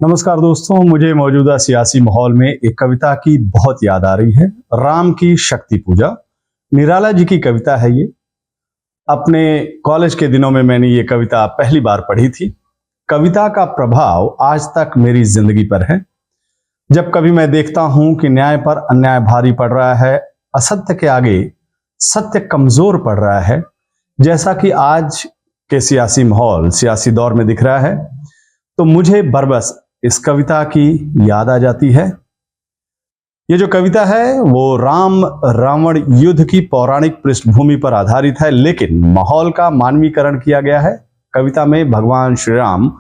नमस्कार दोस्तों, मुझे मौजूदा सियासी माहौल में एक कविता की बहुत याद आ रही है। राम की शक्ति पूजा, निराला जी की कविता है ये। अपने कॉलेज के दिनों में मैंने ये कविता पहली बार पढ़ी थी। कविता का प्रभाव आज तक मेरी जिंदगी पर है। जब कभी मैं देखता हूं कि न्याय पर अन्याय भारी पड़ रहा है, असत्य के आगे सत्य कमजोर पड़ रहा है, जैसा कि आज के सियासी माहौल, सियासी दौर में दिख रहा है, तो मुझे बरबस इस कविता की याद आ जाती है। ये जो कविता है वो राम रावण युद्ध की पौराणिक पृष्ठभूमि पर आधारित है, लेकिन माहौल का मानवीकरण किया गया है। कविता में भगवान श्री राम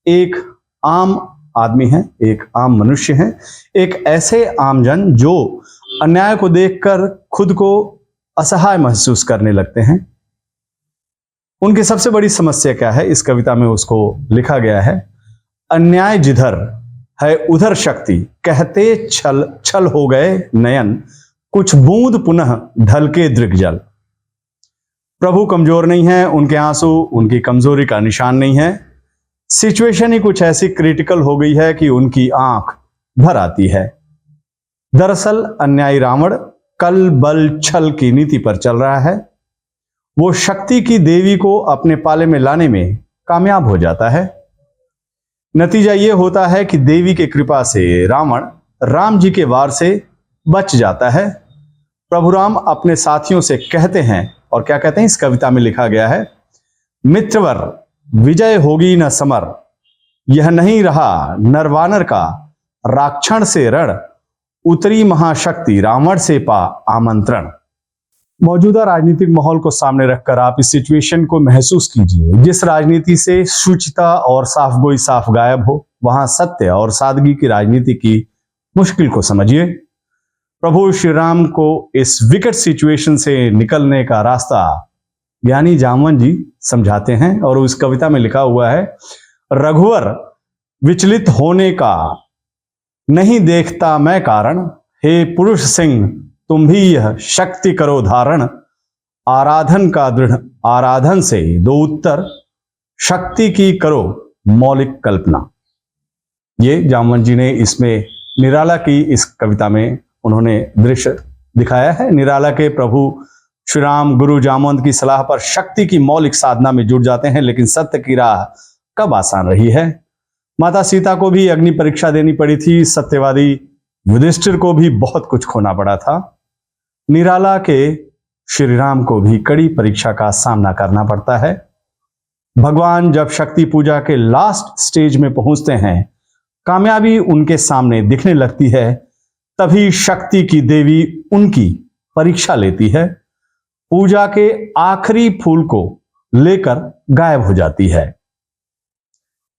एक आम आदमी हैं, एक आम मनुष्य हैं, एक ऐसे आमजन जो अन्याय को देखकर खुद को असहाय महसूस करने लगते हैं। उनकी सबसे बड़ी समस्या क्या है, इस कविता में उसको लिखा गया है। अन्याय जिधर है उधर शक्ति, कहते छल छल हो गए नयन, कुछ बूंद पुनः ढलके दृग्जल। प्रभु कमजोर नहीं है, उनके आंसू उनकी कमजोरी का निशान नहीं है। सिचुएशन ही कुछ ऐसी क्रिटिकल हो गई है कि उनकी आंख भर आती है। दरअसल अन्यायी रावण कल बल छल की नीति पर चल रहा है। वो शक्ति की देवी को अपने पाले में लाने में कामयाब हो जाता है। नतीजा यह होता है कि देवी के कृपा से रावण राम जी के वार से बच जाता है। प्रभु राम अपने साथियों से कहते हैं, और क्या कहते हैं इस कविता में लिखा गया है, मित्रवर विजय होगी न समर, यह नहीं रहा नरवानर का, राक्षण से रण उतरी महाशक्ति, रावण से पा आमंत्रण। मौजूदा राजनीतिक माहौल को सामने रखकर आप इस सिचुएशन को महसूस कीजिए। जिस राजनीति से शुचिता और साफगोई साफ गायब हो, वहां सत्य और सादगी की राजनीति की मुश्किल को समझिए। प्रभु श्री राम को इस विकट सिचुएशन से निकलने का रास्ता ज्ञानी जामवन जी समझाते हैं, और उस कविता में लिखा हुआ है, रघुवर विचलित होने का नहीं देखता मैं कारण, हे पुरुष सिंह तुम भी यह शक्ति करो धारण, आराधन का दृढ़ आराधन से दो उत्तर, शक्ति की करो मौलिक कल्पना। ये जामवन जी ने इसमें निराला की इस कविता में उन्होंने दृश्य दिखाया है। निराला के प्रभु श्री राम गुरु जामवंत की सलाह पर शक्ति की मौलिक साधना में जुट जाते हैं, लेकिन सत्य की राह कब आसान रही है। माता सीता को भी अग्नि परीक्षा देनी पड़ी थी, सत्यवादी युधिष्ठिर को भी बहुत कुछ खोना पड़ा था। निराला के श्री राम को भी कड़ी परीक्षा का सामना करना पड़ता है। भगवान जब शक्ति पूजा के लास्ट स्टेज में पहुंचते हैं, कामयाबी उनके सामने दिखने लगती है, तभी शक्ति की देवी उनकी परीक्षा लेती है। पूजा के आखिरी फूल को लेकर गायब हो जाती है।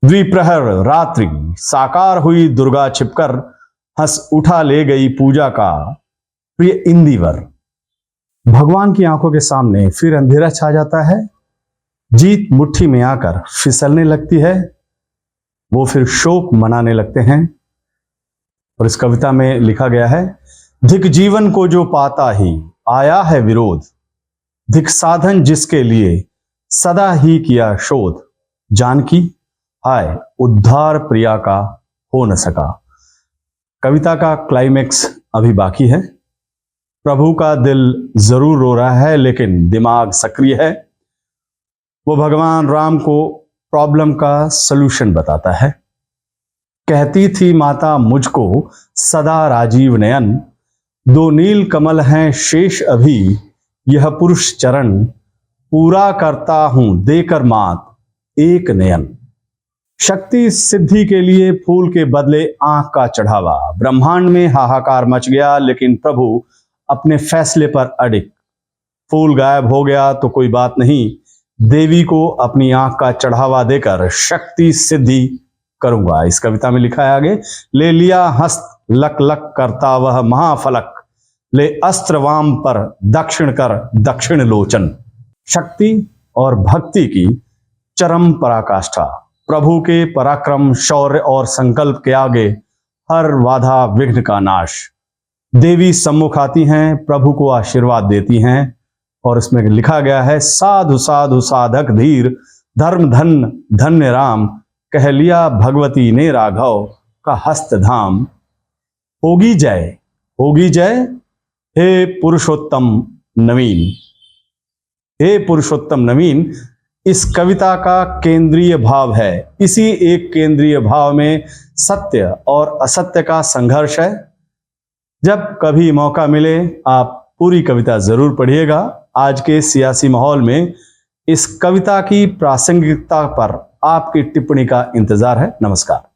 द्विप्रहर रात्रि साकार हुई दुर्गा, छिपकर हंस उठा ले गई पूजा का प्रिय इंदिवर। भगवान की आंखों के सामने फिर अंधेरा छा जाता है। जीत मुट्ठी में आकर फिसलने लगती है। वो फिर शोक मनाने लगते हैं। और इस कविता में लिखा गया है, धिक जीवन को जो पाता ही आया है विरोध, धिक साधन जिसके लिए सदा ही किया शोध, जानकी हाय उद्धार प्रिया का हो न सका। कविता का क्लाइमेक्स अभी बाकी है। प्रभु का दिल जरूर रो रहा है, लेकिन दिमाग सक्रिय है। वो भगवान राम को प्रॉब्लम का सलूशन बताता है। कहती थी माता मुझको सदा राजीव नयन, दो नील कमल हैं शेष अभी, यह पुरुष चरण पूरा करता हूं देकर मात एक नयन। शक्ति सिद्धि के लिए फूल के बदले आंख का चढ़ावा। ब्रह्मांड में हाहाकार मच गया, लेकिन प्रभु अपने फैसले पर अडिग। फूल गायब हो गया तो कोई बात नहीं, देवी को अपनी आंख का चढ़ावा देकर शक्ति सिद्धि करूंगा। इस कविता में लिखा है आगे, ले लिया हस्त लक लक करता वह महाफलक, ले अस्त्र वाम पर दक्षिण कर दक्षिण लोचन। शक्ति और भक्ति की चरम पराकाष्ठा। प्रभु के पराक्रम, शौर्य और संकल्प के आगे हर बाधा विघ्न का नाश। देवी सम्मुख आती हैं, प्रभु को आशीर्वाद देती हैं, और इसमें लिखा गया है, साधु साधु साधक धीर, धर्म धन धन्य राम, कह लिया भगवती ने राघव का हस्त धाम। होगी जय हे पुरुषोत्तम नवीन। हे पुरुषोत्तम नवीन इस कविता का केंद्रीय भाव है। इसी एक केंद्रीय भाव में सत्य और असत्य का संघर्ष है। जब कभी मौका मिले आप पूरी कविता जरूर पढ़िएगा। आज के सियासी माहौल में इस कविता की प्रासंगिकता पर आपकी टिप्पणी का इंतजार है। नमस्कार।